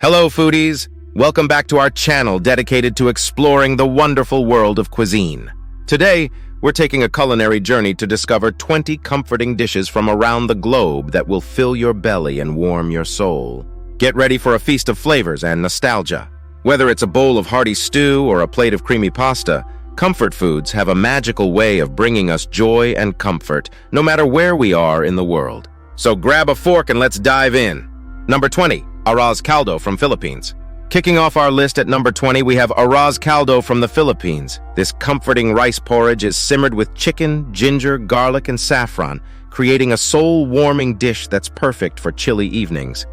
Hello, foodies! Welcome back to our channel dedicated to exploring the wonderful world of cuisine. Today, we're taking a culinary journey to discover 20 comforting dishes from around the globe that will fill your belly and warm your soul. Get ready for a feast of flavors and nostalgia. Whether it's a bowl of hearty stew or a plate of creamy pasta, comfort foods have a magical way of bringing us joy and comfort, no matter where we are in the world. So grab a fork and let's dive in. Number 20. Arroz caldo from Philippines. Kicking off our list at number 20, we have arroz caldo from the Philippines. This comforting rice porridge is simmered with chicken, ginger, garlic, and saffron, creating a soul-warming dish that's perfect for chilly evenings.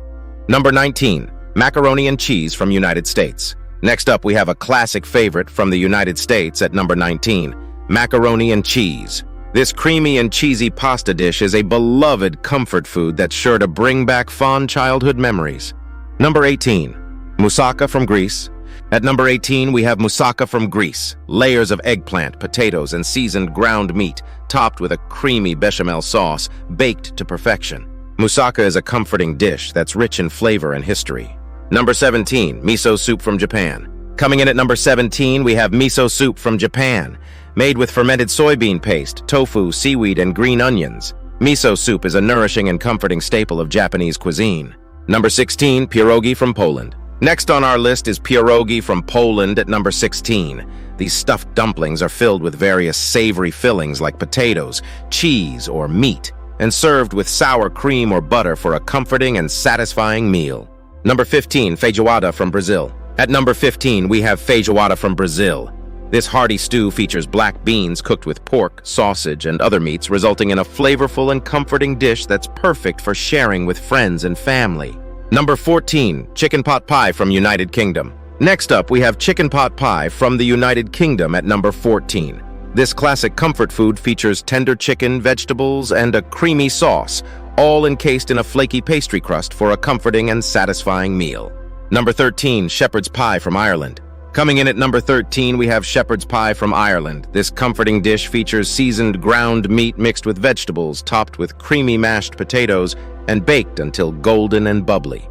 Number 19, macaroni and cheese from United States. Next up, we have a classic favorite from the United States at number 19, macaroni and cheese. This creamy and cheesy pasta dish is a beloved comfort food that's sure to bring back fond childhood memories. Number 18, moussaka from Greece. At number 18, we have moussaka from Greece. Layers of eggplant, potatoes, and seasoned ground meat, topped with a creamy bechamel sauce, baked to perfection. Moussaka is a comforting dish that's rich in flavor and history. Number 17, miso soup from Japan. Coming in at number 17, we have miso soup from Japan. Made with fermented soybean paste, tofu, seaweed, and green onions, miso soup is a nourishing and comforting staple of Japanese cuisine. Number 16, pierogi from Poland. Next on our list is pierogi from Poland at number 16. These stuffed dumplings are filled with various savory fillings like potatoes, cheese, or meat, and served with sour cream or butter for a comforting and satisfying meal. Number 15, feijoada from Brazil. At number 15, we have feijoada from Brazil. This hearty stew features black beans cooked with pork, sausage, and other meats, resulting in a flavorful and comforting dish that's perfect for sharing with friends and family. Number 14, chicken pot pie from United Kingdom. Next up, we have chicken pot pie from the United Kingdom at number 14. This classic comfort food features tender chicken, vegetables, and a creamy sauce, all encased in a flaky pastry crust for a comforting and satisfying meal. Number 13, shepherd's pie from Ireland. Coming in at number 13, we have shepherd's pie from Ireland. This comforting dish features seasoned ground meat mixed with vegetables, topped with creamy mashed potatoes, and baked until golden and bubbly.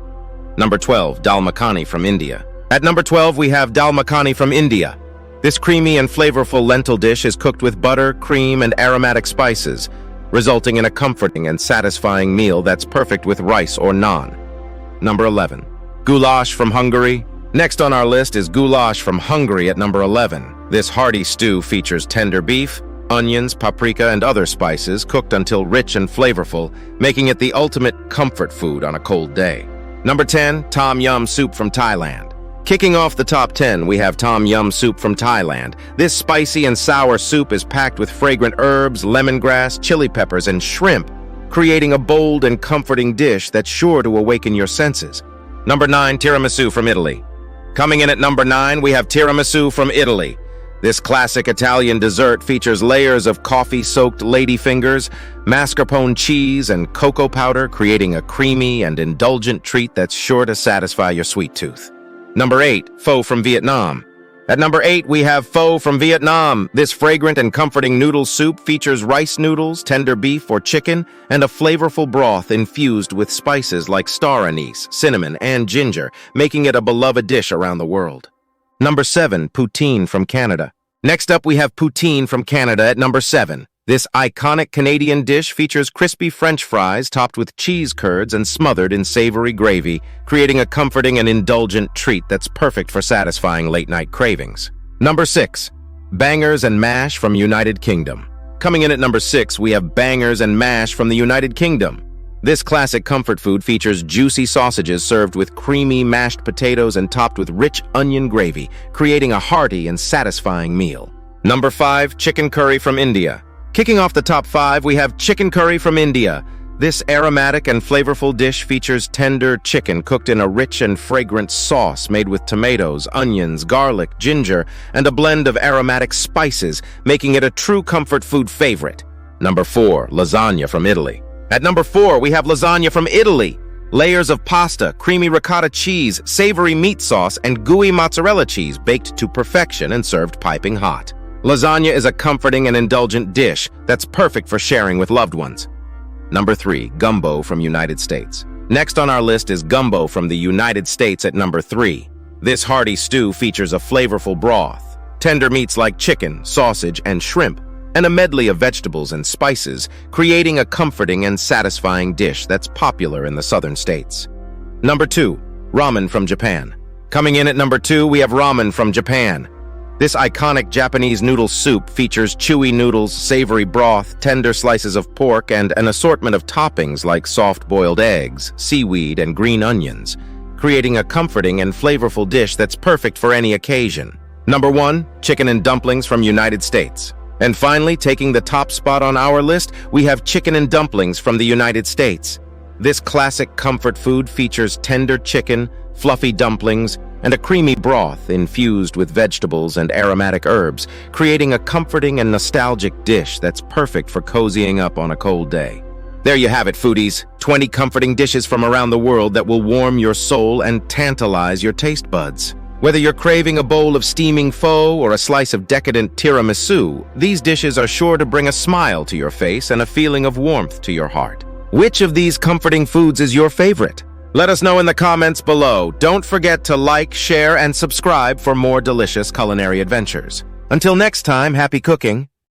Number 12, dal makhani from India. At number 12, we have dal makhani from India. This creamy and flavorful lentil dish is cooked with butter, cream, and aromatic spices, resulting in a comforting and satisfying meal that's perfect with rice or naan. Number 11, goulash from Hungary. Next on our list is goulash from Hungary at number 11. This hearty stew features tender beef, onions, paprika, and other spices cooked until rich and flavorful, making it the ultimate comfort food on a cold day. Number 10, tom yum soup from Thailand. Kicking off the top 10, we have tom yum soup from Thailand. This spicy and sour soup is packed with fragrant herbs, lemongrass, chili peppers, and shrimp, creating a bold and comforting dish that's sure to awaken your senses. Number 9, tiramisu from Italy. Coming in at number 9, we have tiramisu from Italy. This classic Italian dessert features layers of coffee-soaked ladyfingers, mascarpone cheese, and cocoa powder, creating a creamy and indulgent treat that's sure to satisfy your sweet tooth. Number 8, pho from Vietnam. At number 8, we have pho from Vietnam. This fragrant and comforting noodle soup features rice noodles, tender beef or chicken, and a flavorful broth infused with spices like star anise, cinnamon, and ginger, making it a beloved dish around the world. Number 7, poutine from Canada. Next up, we have poutine from Canada at number 7. This iconic Canadian dish features crispy French fries topped with cheese curds and smothered in savory gravy, creating a comforting and indulgent treat that's perfect for satisfying late-night cravings. Number 6, bangers and mash from United Kingdom. Coming in at number 6, we have bangers and mash from the United Kingdom. This classic comfort food features juicy sausages served with creamy mashed potatoes and topped with rich onion gravy, creating a hearty and satisfying meal. Number 5, chicken curry from India. Kicking off the top 5, we have chicken curry from India. This aromatic and flavorful dish features tender chicken cooked in a rich and fragrant sauce made with tomatoes, onions, garlic, ginger, and a blend of aromatic spices, making it a true comfort food favorite. Number 4, lasagna from Italy. At number 4, we have lasagna from Italy. Layers of pasta, creamy ricotta cheese, savory meat sauce, and gooey mozzarella cheese baked to perfection and served piping hot. Lasagna is a comforting and indulgent dish that's perfect for sharing with loved ones. Number 3, gumbo from United States. Next on our list is gumbo from the United States at number 3. This hearty stew features a flavorful broth, tender meats like chicken, sausage, and shrimp, and a medley of vegetables and spices, creating a comforting and satisfying dish that's popular in the southern states. Number 2. Ramen from Japan. Coming in at number 2, we have ramen from Japan. This iconic Japanese noodle soup features chewy noodles, savory broth, tender slices of pork, and an assortment of toppings like soft-boiled eggs, seaweed, and green onions, creating a comforting and flavorful dish that's perfect for any occasion. Number 1, chicken and dumplings from United States. And finally, taking the top spot on our list, we have chicken and dumplings from the United States. This classic comfort food features tender chicken, fluffy dumplings, and a creamy broth infused with vegetables and aromatic herbs, creating a comforting and nostalgic dish that's perfect for cozying up on a cold day. There you have it, foodies. 20 comforting dishes from around the world that will warm your soul and tantalize your taste buds. Whether you're craving a bowl of steaming pho or a slice of decadent tiramisu, these dishes are sure to bring a smile to your face and a feeling of warmth to your heart. Which of these comforting foods is your favorite? Let us know in the comments below. Don't forget to like, share, and subscribe for more delicious culinary adventures. Until next time, happy cooking!